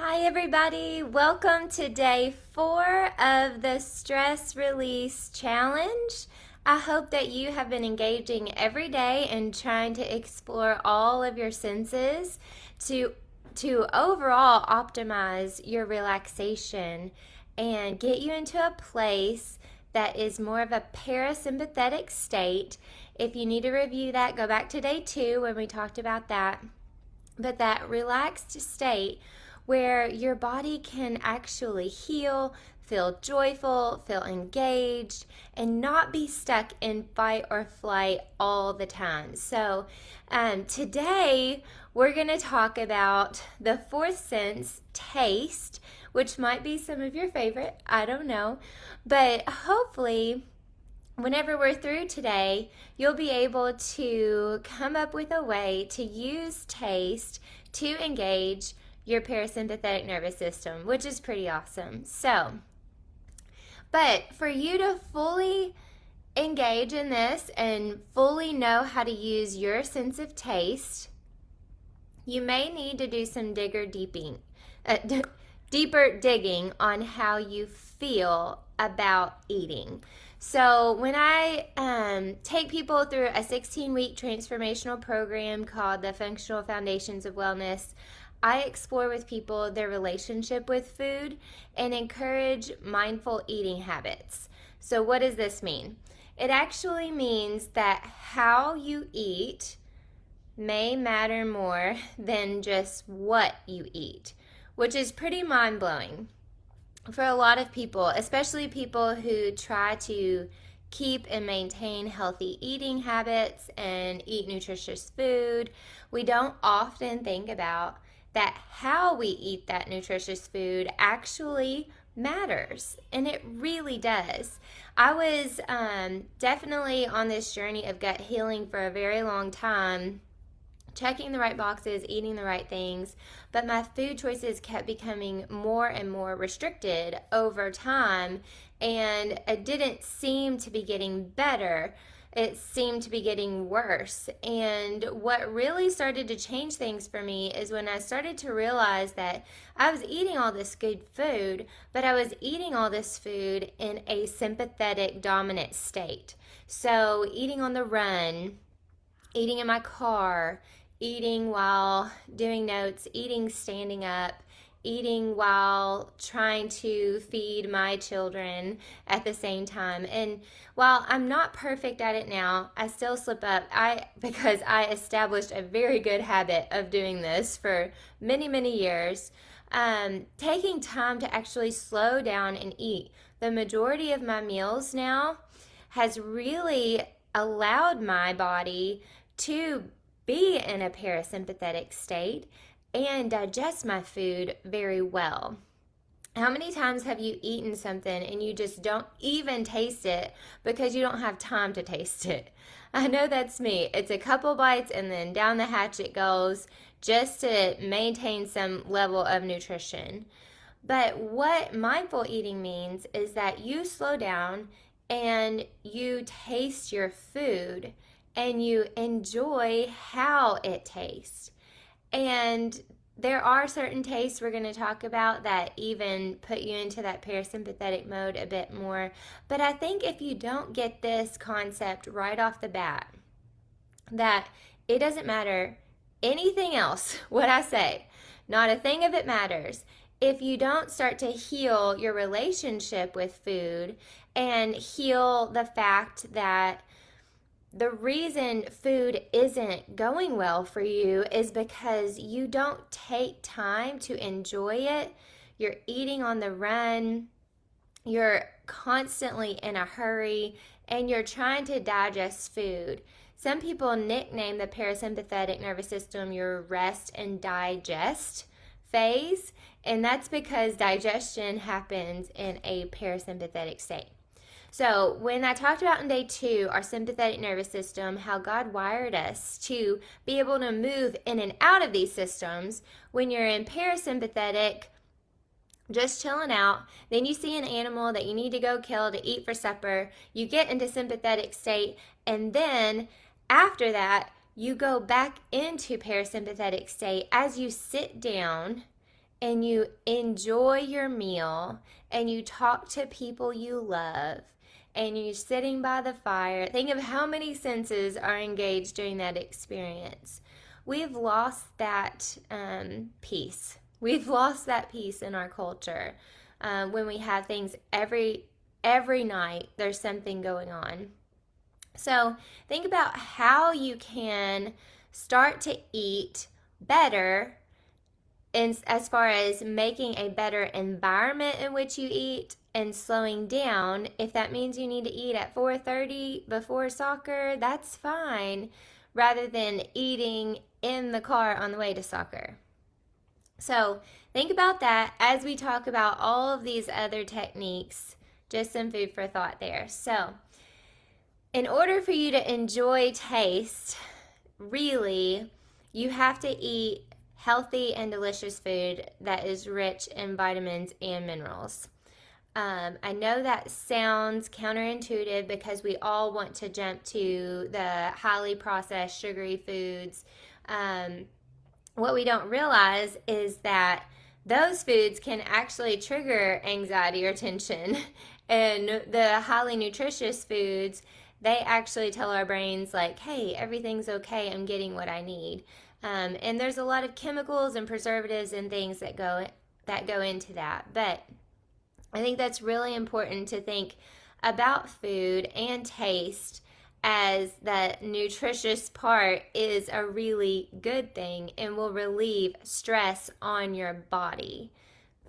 Hi, everybody. Welcome to day 4 of the Stress Release Challenge. I hope that you have been engaging every day and trying to explore all of your senses to, to overall optimize your relaxation and get you into a place that is more of a parasympathetic state. If you need to review that, go back to day 2 when we talked about that. But that relaxed state where your body can actually heal, feel joyful, feel engaged, and not be stuck in fight or flight all the time. So, today we're going to talk about the fourth sense, taste, which might be some of your favorite. I don't know. But hopefully, whenever we're through today, you'll be able to come up with a way to use taste to engage your parasympathetic nervous system, which is pretty awesome. But for you to fully engage in this and fully know how to use your sense of taste, you may need to do some deeper digging on how you feel about eating. So when I take people through a 16-week transformational program called the Functional Foundations of Wellness, I explore with people their relationship with food and encourage mindful eating habits. So what does this mean? It actually means that how you eat may matter more than just what you eat, which is pretty mind-blowing for a lot of people, especially people who try to keep and maintain healthy eating habits and eat nutritious food. We don't often think about that how we eat that nutritious food actually matters, and it really does. I was definitely on this journey of gut healing for a very long time, checking the right boxes, eating the right things, but my food choices kept becoming more and more restricted over time, and it didn't seem to be getting better. It seemed to be getting worse. And what really started to change things for me is when I started to realize that I was eating all this good food, but I was eating all this food in a sympathetic dominant state. So eating on the run, eating in my car, eating while doing notes, eating standing up, eating while trying to feed my children at the same time. And while I'm not perfect at it now, I still slip up because I established a very good habit of doing this for many, many years. Taking time to actually slow down and eat. The majority of my meals now has really allowed my body to be in a parasympathetic state and digest my food very well. How many times have you eaten something and you just don't even taste it because you don't have time to taste it? I know that's me. It's a couple bites and then down the hatch it goes just to maintain some level of nutrition. But what mindful eating means is that you slow down and you taste your food and you enjoy how it tastes. And there are certain tastes we're going to talk about that even put you into that parasympathetic mode a bit more. But I think if you don't get this concept right off the bat, that it doesn't matter anything else, what I say, not a thing of it matters. If you don't start to heal your relationship with food and heal the fact that the reason food isn't going well for you is because you don't take time to enjoy it. You're eating on the run, you're constantly in a hurry, and you're trying to digest food. Some people nickname the parasympathetic nervous system your rest and digest phase, and that's because digestion happens in a parasympathetic state. So when I talked about in day 2, our sympathetic nervous system, how God wired us to be able to move in and out of these systems, when you're in parasympathetic, just chilling out, then you see an animal that you need to go kill to eat for supper, you get into sympathetic state, and then after that, you go back into parasympathetic state as you sit down and you enjoy your meal and you talk to people you love and you're sitting by the fire, think of how many senses are engaged during that experience. We've lost that peace. We've lost that peace in our culture. When we have things every night, there's something going on. So think about how you can start to eat better in, as far as making a better environment in which you eat and slowing down. If that means you need to eat at 4:30 before soccer, that's fine, rather than eating in the car on the way to soccer. So think about that as we talk about all of these other techniques. Just some food for thought there. So in order for you to enjoy taste, really, you have to eat healthy and delicious food that is rich in vitamins and minerals. I know that sounds counterintuitive because we all want to jump to the highly processed sugary foods. What we don't realize is that those foods can actually trigger anxiety or tension. And the highly nutritious foods, they actually tell our brains, like, hey, everything's okay, I'm getting what I need. And there's a lot of chemicals and preservatives and things that go into that. But I think that's really important to think about food and taste, as the nutritious part is a really good thing and will relieve stress on your body.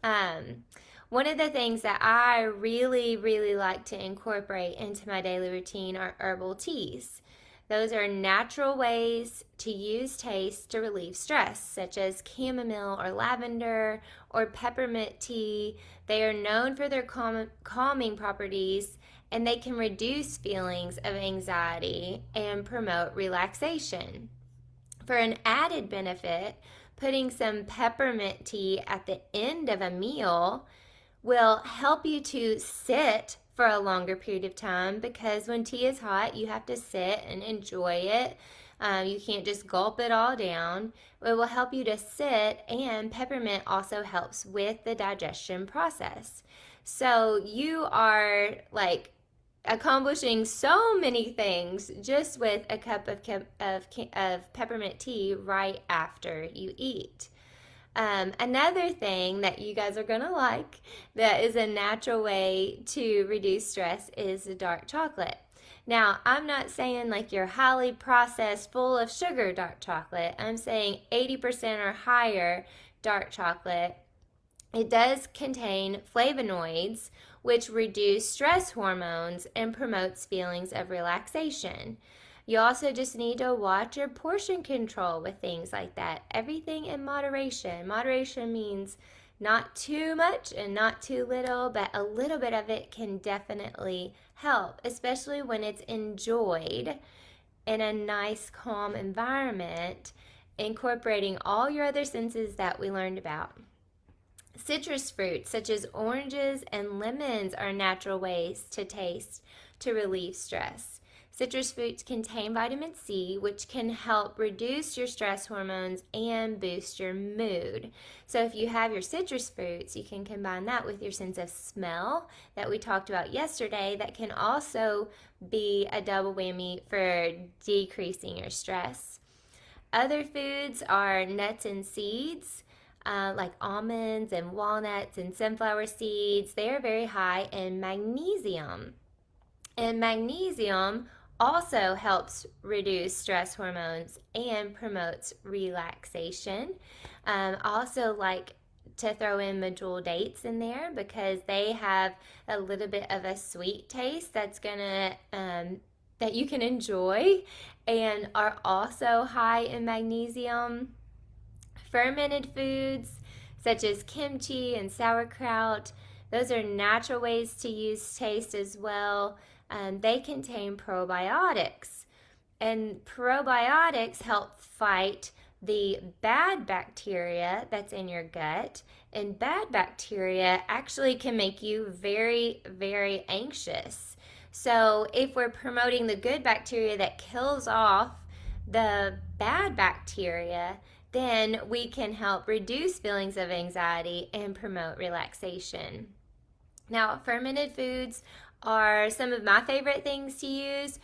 One of the things that I really, really like to incorporate into my daily routine are herbal teas. Those are natural ways to use taste to relieve stress, such as chamomile or lavender or peppermint tea. They are known for their calming properties, and they can reduce feelings of anxiety and promote relaxation. For an added benefit, putting some peppermint tea at the end of a meal will help you to sit for a longer period of time, because when tea is hot, you have to sit and enjoy it. You can't just gulp it all down. It will help you to sit, and peppermint also helps with the digestion process. So you are like accomplishing so many things just with a cup of peppermint tea right after you eat. Another thing that you guys are going to like that is a natural way to reduce stress is dark chocolate. Now, I'm not saying like your highly processed, full of sugar dark chocolate. I'm saying 80% or higher dark chocolate. It does contain flavonoids, which reduce stress hormones and promotes feelings of relaxation. You also just need to watch your portion control with things like that. Everything in moderation. Moderation means not too much and not too little, but a little bit of it can definitely help, especially when it's enjoyed in a nice, calm environment, incorporating all your other senses that we learned about. Citrus fruits such as oranges and lemons are natural ways to taste to relieve stress. Citrus fruits contain vitamin C, which can help reduce your stress hormones and boost your mood. So if you have your citrus fruits, you can combine that with your sense of smell that we talked about yesterday. That can also be a double whammy for decreasing your stress. Other foods are nuts and seeds. Like almonds and walnuts and sunflower seeds. They are very high in magnesium. And magnesium also helps reduce stress hormones and promotes relaxation. Also like to throw in medjool dates in there because they have a little bit of a sweet taste that's gonna that you can enjoy and are also high in magnesium. Fermented foods such as kimchi and sauerkraut, those are natural ways to use taste as well. They contain probiotics, and probiotics help fight the bad bacteria that's in your gut, and bad bacteria actually can make you very, very anxious. So if we're promoting the good bacteria that kills off the bad bacteria, then we can help reduce feelings of anxiety and promote relaxation. Now, fermented foods are some of my favorite things to use,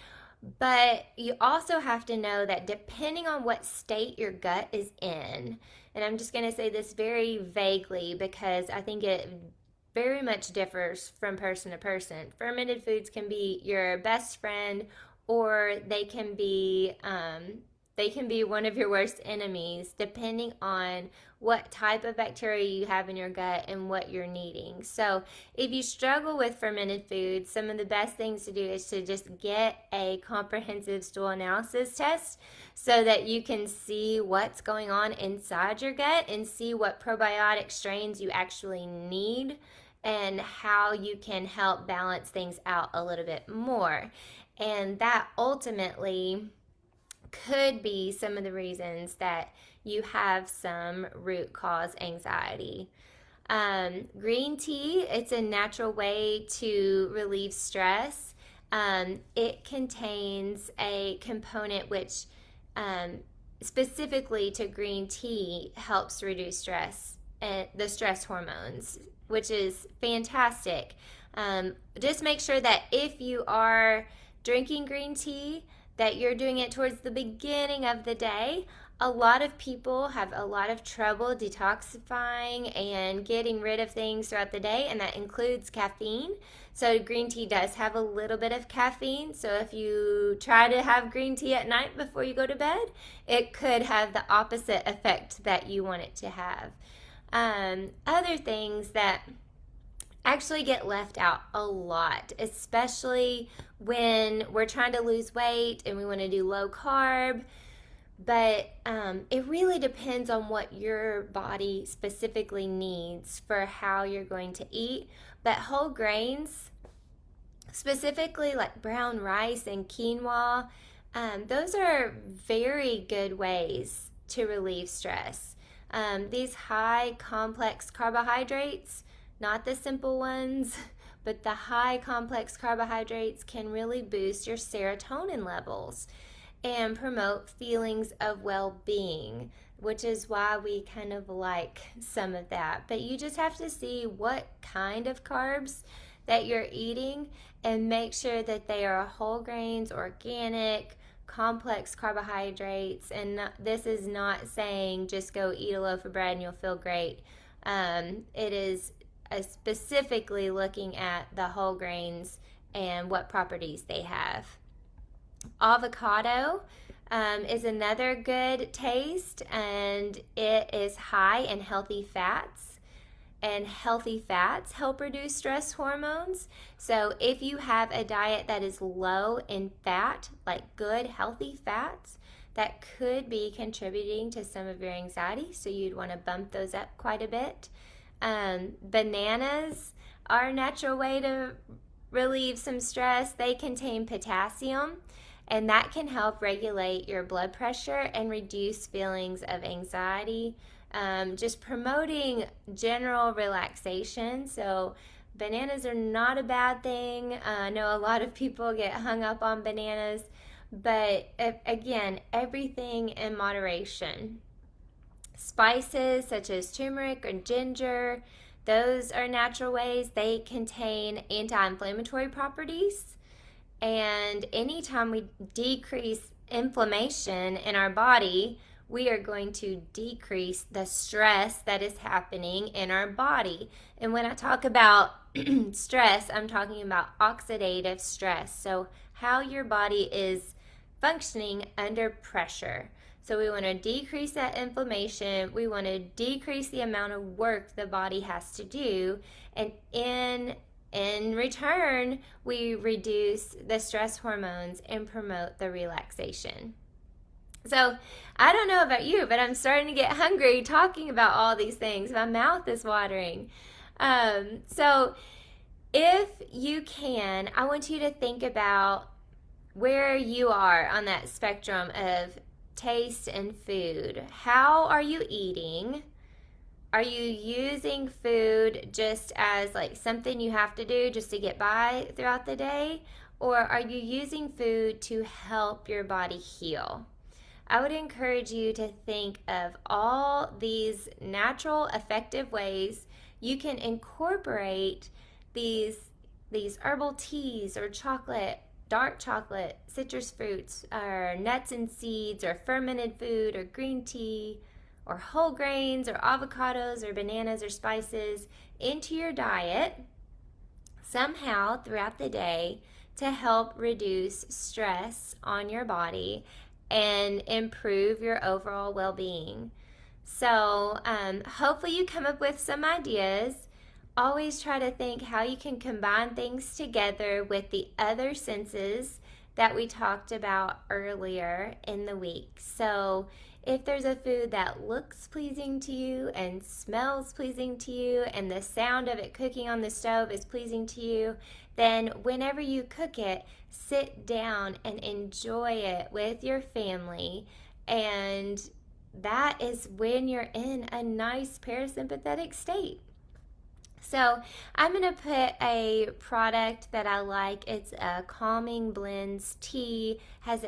but you also have to know that depending on what state your gut is in, and I'm just going to say this very vaguely because I think it very much differs from person to person. Fermented foods can be your best friend, or they can be one of your worst enemies, depending on what type of bacteria you have in your gut and what you're needing. So, if you struggle with fermented foods, some of the best things to do is to just get a comprehensive stool analysis test so that you can see what's going on inside your gut and see what probiotic strains you actually need and how you can help balance things out a little bit more. And that ultimately could be some of the reasons that you have some root cause anxiety. Green tea, it's a natural way to relieve stress. It contains a component which specifically to green tea helps reduce stress and the stress hormones, which is fantastic. Just make sure that if you are drinking green tea, that you're doing it towards the beginning of the day. A lot of people have a lot of trouble detoxifying and getting rid of things throughout the day, and that includes caffeine. So green tea does have a little bit of caffeine. So if you try to have green tea at night before you go to bed, it could have the opposite effect that you want it to have. Other things that actually get left out a lot, especially when we're trying to lose weight and we want to do low carb. But it really depends on what your body specifically needs for how you're going to eat. But whole grains, specifically like brown rice and quinoa, those are very good ways to relieve stress. These high complex carbohydrates, not the simple ones, but the high complex carbohydrates can really boost your serotonin levels and promote feelings of well-being, which is why we kind of like some of that. But you just have to see what kind of carbs that you're eating and make sure that they are whole grains, organic, complex carbohydrates. And this is not saying just go eat a loaf of bread and you'll feel great. It is specifically looking at the whole grains and what properties they have. Avocado is another good taste, and it is high in healthy fats, and healthy fats help reduce stress hormones. So if you have a diet that is low in fat, like good healthy fats, that could be contributing to some of your anxiety, so you'd want to bump those up quite a bit. Bananas are a natural way to relieve some stress. They contain potassium, and that can help regulate your blood pressure and reduce feelings of anxiety, just promoting general relaxation. So bananas are not a bad thing. I know a lot of people get hung up on bananas, but again, everything in moderation. Spices such as turmeric or ginger, those are natural ways. They contain anti-inflammatory properties. And anytime we decrease inflammation in our body, we are going to decrease the stress that is happening in our body. And when I talk about stress, I'm talking about oxidative stress. So how your body is functioning under pressure. So we want to decrease that inflammation. We want to decrease the amount of work the body has to do. And in return, we reduce the stress hormones and promote the relaxation. So I don't know about you, but I'm starting to get hungry talking about all these things. My mouth is watering. So if you can, I want you to think about where you are on that spectrum of taste and food. How are you eating? Are you using food just as like something you have to do just to get by throughout the day? Or are you using food to help your body heal? I would encourage you to think of all these natural, effective ways you can incorporate these these herbal teas or chocolate, dark chocolate, citrus fruits, or nuts and seeds, or fermented food, or green tea, or whole grains, or avocados, or bananas, or spices into your diet somehow throughout the day to help reduce stress on your body and improve your overall well being. So, hopefully, you come up with some ideas. Always try to think how you can combine things together with the other senses that we talked about earlier in the week. So, if there's a food that looks pleasing to you and smells pleasing to you, and the sound of it cooking on the stove is pleasing to you, then whenever you cook it, sit down and enjoy it with your family. And that is when you're in a nice parasympathetic state. So I'm going to put a product that I like. It's a Calming Blends tea. Has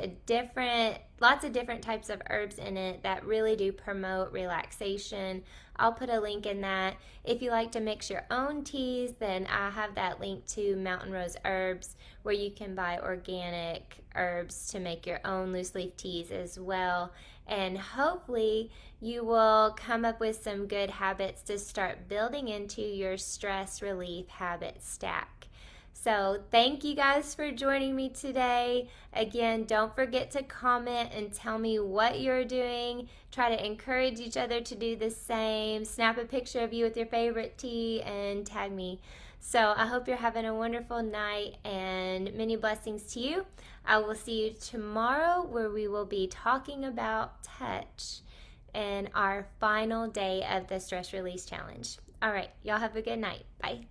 lots of different types of herbs in it that really do promote relaxation. I'll put a link in that. If you like to mix your own teas, then I have that link to Mountain Rose Herbs, where you can buy organic herbs to make your own loose leaf teas as well. And hopefully you will come up with some good habits to start building into your stress relief habit stack. So, thank you guys for joining me today. Again, don't forget to comment and tell me what you're doing. Try to encourage each other to do the same. Snap a picture of you with your favorite tea and tag me. So, I hope you're having a wonderful night and many blessings to you. I will see you tomorrow, where we will be talking about touch and our final day of the Stress Release Challenge. All right, y'all have a good night. Bye.